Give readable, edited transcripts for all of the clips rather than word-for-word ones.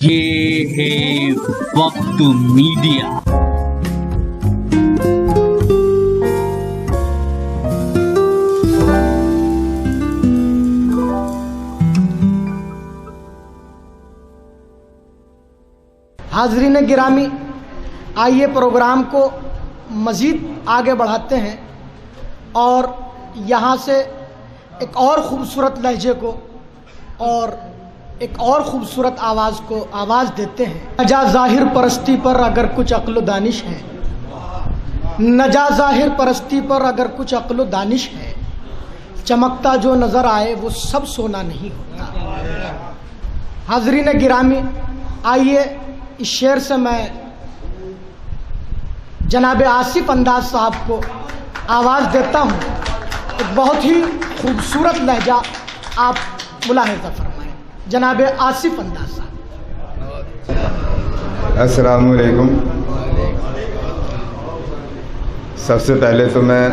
ये है वक्त मीडिया। हाज़रीन गिरामी, आइए प्रोग्राम को मज़ीद आगे बढ़ाते हैं और यहाँ से एक और ख़ूबसूरत लहजे को और एक और ख़ूबसूरत आवाज़ को आवाज़ देते हैं। न जा ज़ाहिर परस्ती पर अगर कुछ अक्ल दानिश है, न जा ज़ाहिर परस्ती पर अगर कुछ अक्ल दानिश है, चमकता जो नज़र आए वो सब सोना नहीं होता। हाज़रीन गिरामी, आइए इस शेर से मैं जनाब आसिफ अंदाज साहब को आवाज़ देता हूँ। एक बहुत ही खूबसूरत लहजा आप मुलाहिज़ा फरमाएं, जनाब आसिफ अंदाज साहब। अस्सलाम वालेकुम। सबसे पहले तो मैं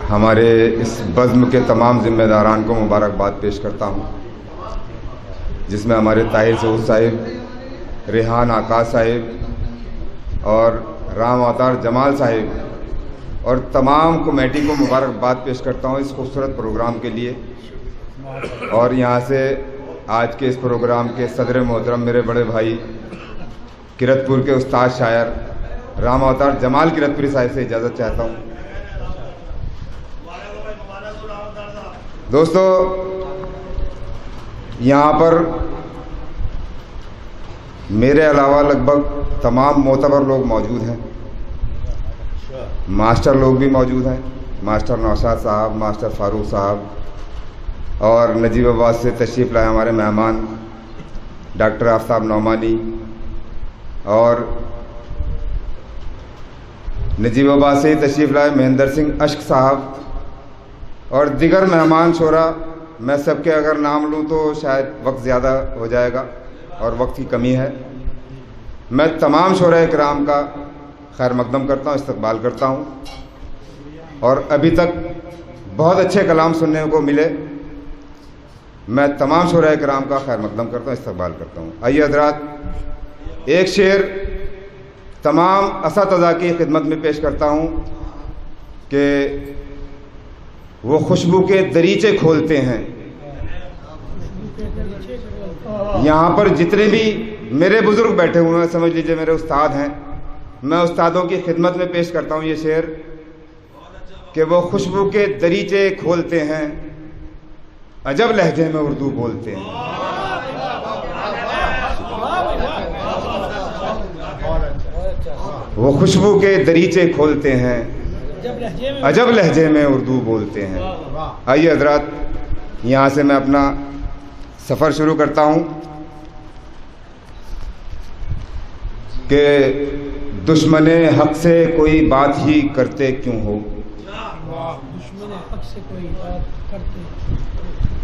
हमारे इस बज़्म के तमाम ज़िम्मेदारान को मुबारकबाद पेश करता हूँ, जिसमें हमारे ताहिर सऊद साहिब, रेहान आकाश साहिब और राम अवतार जमाल साहिब और तमाम कमेटी को मुबारकबाद पेश करता हूँ इस खूबसूरत प्रोग्राम के लिए। और यहाँ से आज के इस प्रोग्राम के सदर मोहतरम मेरे बड़े भाई किरतपुर के उस्ताद शायर राम अवतार जमाल किरतपुरी साहिब से इजाज़त चाहता हूँ। दोस्तों, यहाँ पर मेरे अलावा लगभग तमाम मोतबर लोग मौजूद हैं। मास्टर लोग भी मौजूद हैं, मास्टर नौशाद साहब, मास्टर फारूक साहब और नजीबाबाद से तशरीफ़ लाए हमारे मेहमान डॉक्टर आफ्ताब नौमानी और नजीबाबाद से तशरीफ़ लाए महेंद्र सिंह अश्क साहब और दिगर मेहमान शोरा। मैं सबके अगर नाम लूँ तो शायद वक्त ज़्यादा हो जाएगा और वक्त की कमी है। मैं तमाम शोरा इकराम का खैर मकदम करता हूँ, इस्तकबाल करता हूँ और अभी तक बहुत अच्छे कलाम सुनने को मिले। मैं तमाम शोरा इकराम का खैर मकदम करता हूँ, इस्तकबाल करता हूँ। आइए हज़रात, एक शेर तमाम असातिज़ा की खिदमत में पेश करता हूँ कि वो खुशबू के दरीचे खोलते हैं। यहाँ पर जितने भी मेरे बुज़ुर्ग बैठे हुए हैं, समझ लीजिए मेरे उस्ताद हैं, मैं उस्तादों की खिदमत में पेश करता हूँ ये शेर कि वो खुशबू के दरीचे खोलते हैं, अजब लहजे में उर्दू बोलते हैं। वो खुशबू के दरीचे खोलते हैं, अजब लहजे में उर्दू बोलते हैं। आइए हज़रात, यहाँ से मैं अपना सफ़र शुरू करता हूँ कि दुश्मने हक से कोई बात ही करते क्यों हो,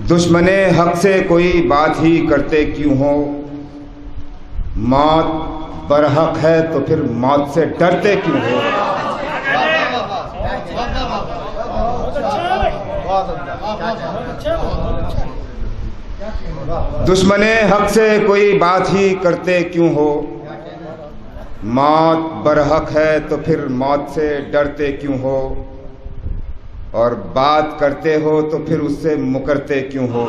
दुश्मने हक से कोई बात ही करते क्यों हो, मौत बरहक है तो फिर मौत से डरते क्यों हो। दुश्मने हक से कोई बात ही करते क्यों हो, मौत बरहक है तो फिर मौत से डरते क्यों हो, और बात करते हो तो फिर उससे मुकरते क्यों हो।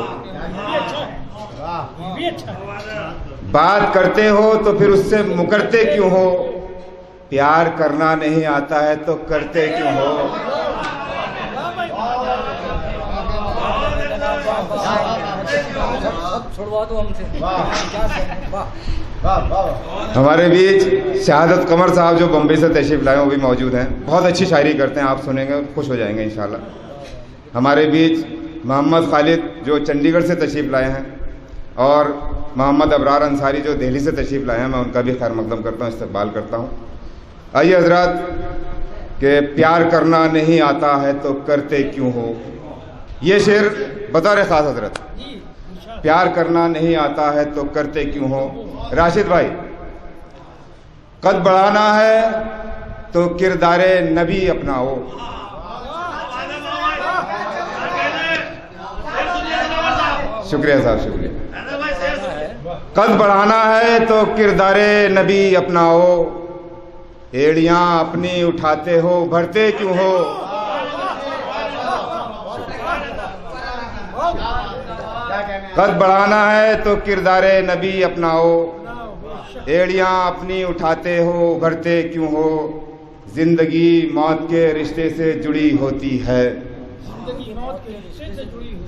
बात करते हो तो फिर उससे मुकरते क्यों हो, प्यार करना नहीं आता है तो करते क्यों हो। हमारे बीच शहादत कमर साहब जो बम्बई से तशरीफ़ लाए वो भी मौजूद हैं। बहुत अच्छी शायरी करते हैं, आप सुनेंगे खुश हो जाएंगे इंशाल्लाह। हमारे बीच मोहम्मद खालिद जो चंडीगढ़ से तशरीफ़ लाए हैं और मोहम्मद अबरार अंसारी जो दिल्ली से तशरीफ़ लाए हैं, मैं उनका भी खैर मकदम करता हूँ, इस्तकबाल करता हूँ। आइए हज़रात, कि प्यार करना नहीं आता है तो करते क्यों हो। ये शेर बतौर ख़ास हज़रत, प्यार करना नहीं आता है तो करते क्यों हो। राशिद भाई, कद बढ़ाना है तो किरदारे नबी अपनाओ, शुक्रिया साहब, शुक्रिया। कद बढ़ाना है तो किरदारे नबी अपनाओ, एड़ियां अपनी उठाते हो भरते क्यों हो। कद बढ़ाना है तो किरदारे नबी अपनाओ, एड़ियां अपनी उठाते हो भरते क्यों हो। जिंदगी मौत के रिश्ते से जुड़ी होती है,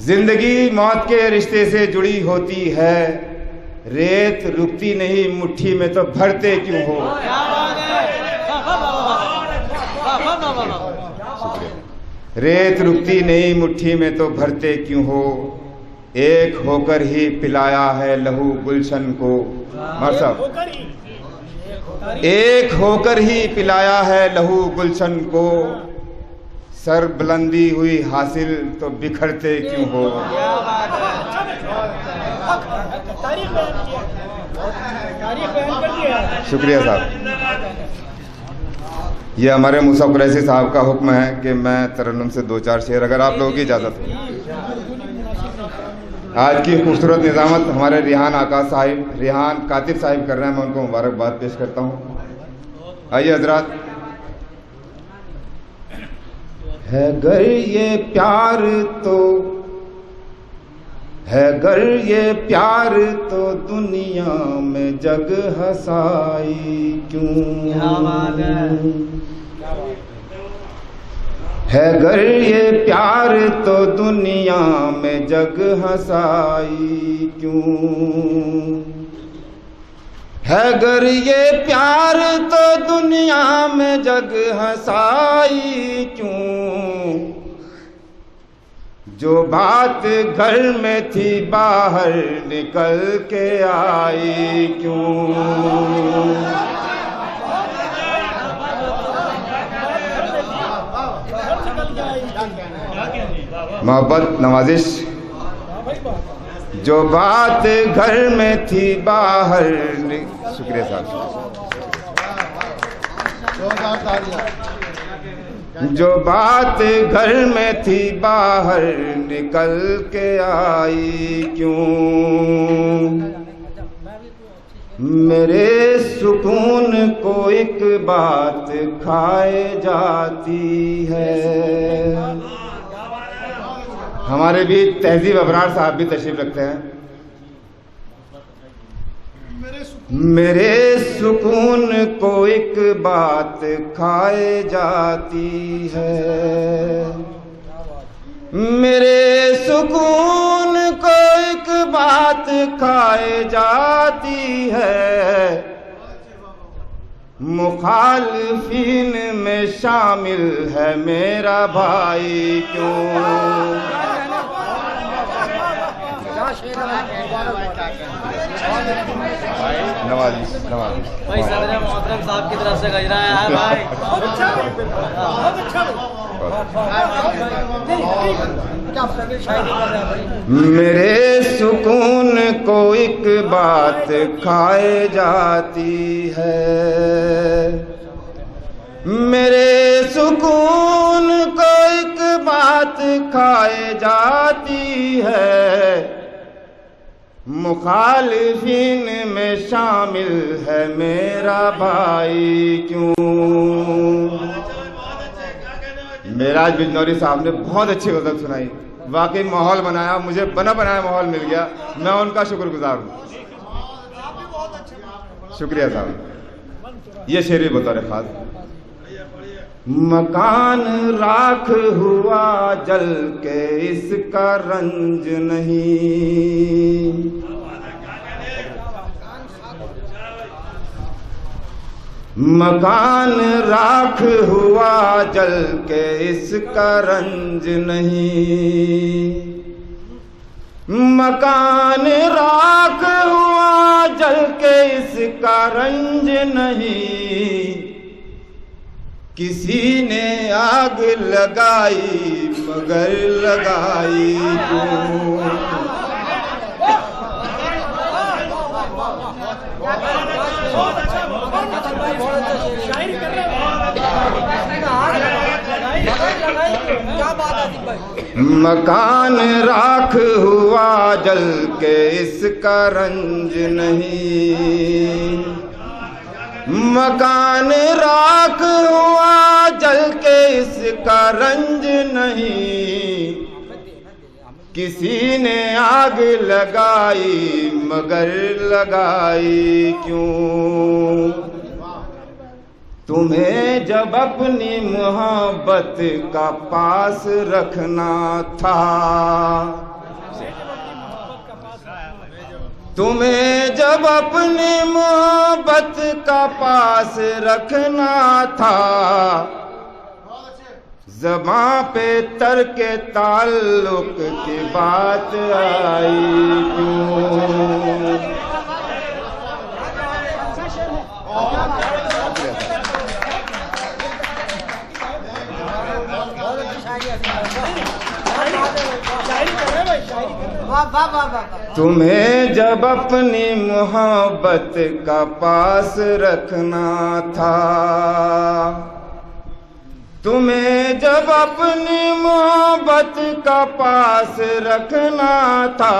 जिंदगी मौत के रिश्ते से जुड़ी होती है। रेत रुकती नहीं मुट्ठी में तो भरते क्यों हो। रेत रुकती नहीं मुट्ठी में तो भरते क्यों हो। एक होकर ही पिलाया है लहू गुलशन को। साहब, एक होकर ही पिलाया है लहू गुलशन को। सर बुलंदी हुई हासिल तो बिखरते क्यों हो। शुक्रिया साहब। ये हमारे मूसा कुरैशी साहब का हुक्म है कि मैं तरन्नुम से 2-4 शेर, अगर आप लोगों की इजाज़त हो। आज की खूबसूरत निज़ामत हमारे रिहान आकाश साहिब, रिहान कातिब साहिब कर रहे हैं। मैं उनको मुबारकबाद पेश करता हूँ। आइए हजरात। है गर ये प्यार तो, है गर ये प्यार तो दुनिया में जग हसाई क्यों। है गर ये प्यार तो दुनिया में जग हसाई क्यों। है गर ये प्यार तो दुनिया में जग हसाई क्यों। जो बात घर में थी बाहर निकल के आई क्यों। मोहब्बत नवाजिश। जो बात घर में थी बाहर। शुक्रिया साहब। जो बात घर में थी बाहर निकल के आई क्यों। मेरे सुकून को एक बात खाए जाती है। हमारे भी तहजीब अबरार साहब भी तशरीफ रखते हैं। मेरे सुकून को एक बात खाए जाती है। मेरे सुकून को एक बात खाए जाती है। मुखालिफिन में शामिल है मेरा भाई क्यों। नवाजी भाई सदर मोहतरम साहब की तरफ से गजरा है भाई। मेरे सुकून को एक बात खाए जाती है। मेरे सुकून को एक बात खाए जाती है। मुखालिफिन में शामिल है मेरा भाई क्यों। मेराज बिजनौरी साहब ने बहुत अच्छी गज़ल सुनाई, वाकई माहौल बनाया, मुझे बना बनाया माहौल मिल गया। मैं उनका शुक्रगुजार हूँ। शुक्रिया साहब। ये शेर भी बतौर खास। मकान राख हुआ जल के इसका रंज नहीं। मकान राख हुआ जल के इसका रंज नहीं। मकान राख हुआ जल के इसका रंज नहीं। किसी ने आग लगाई मगर लगाई क्यों। मकान राख हुआ जल के इसका रंज नहीं, मकान राख हुआ जल के इसका रंज नहीं, किसी ने आग लगाई मगर लगाई क्यों? तुम्हें जब अपनी मोहब्बत का पास रखना था, तुम्हें जब अपनी मोहब्बत का पास रखना था, ज़बां पे तर्क ताल्लुक की बात आई क्यों? तुम्हें जब अपनी मोहब्बत का पास रखना था, तुम्हें जब अपनी मोहब्बत का पास रखना था,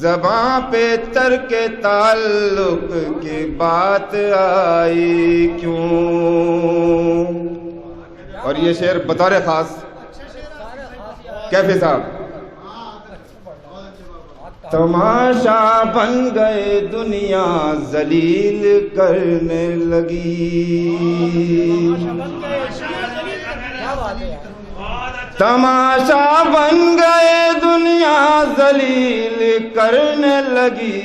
ज़बां पे तर्क ताल्लुक की बात आई क्यों? और ये शेर बतौर खास कैफे साहब, तमाशा बन गए दुनिया जलील करने लगी, तमाशा बन गए दुनिया जलील करने लगी,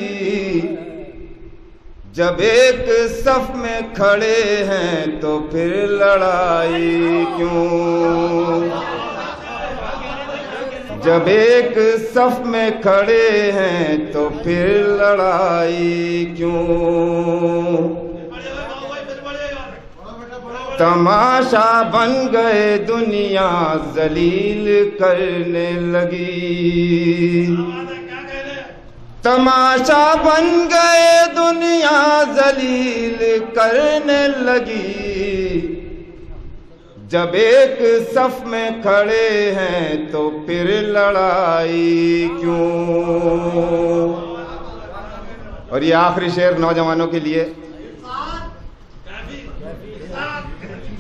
जब एक सफ में खड़े हैं तो फिर लड़ाई क्यों? जब एक सफ में खड़े हैं तो फिर लड़ाई क्यों? तमाशा बन गए दुनिया जलील करने लगी, तमाशा बन गए दुनिया जलील करने लगी, जब एक सफ में खड़े हैं तो फिर लड़ाई क्यों? और ये आखिरी शेर नौजवानों के लिए,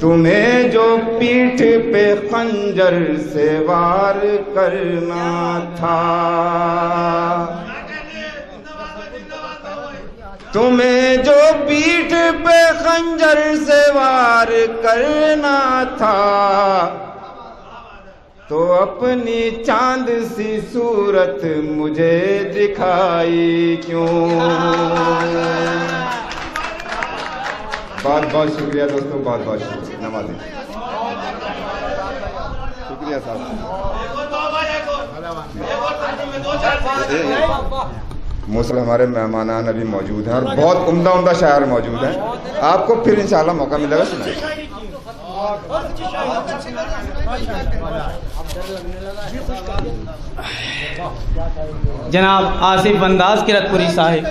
तुम्हें जो पीठ पे खंजर से वार करना था, तुम्हें जो पीठ पे खंजर से वार करना था, तो अपनी चांद सी सूरत मुझे दिखाई क्यों? बहुत बहुत शुक्रिया दोस्तों, बहुत बहुत शुक्रिया। नमाज़ें। शुक्रिया साहब। मौसल हमारे मेहमान अभी मौजूद हैं और बहुत उम्दा उम्दा शायर मौजूद हैं, आपको फिर इंशाल्लाह मौका मिलेगा सुनाएंगे। जनाब आसिफ अंदाज किरतपुरी साहिब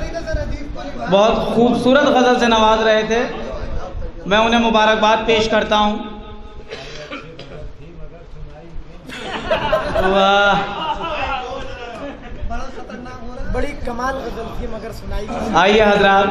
बहुत खूबसूरत गज़ल से नवाज रहे थे, मैं उन्हें मुबारकबाद पेश करता हूँ। वाह, बड़ी कमाल गजल थी मगर सुनाई। आइए हजरात।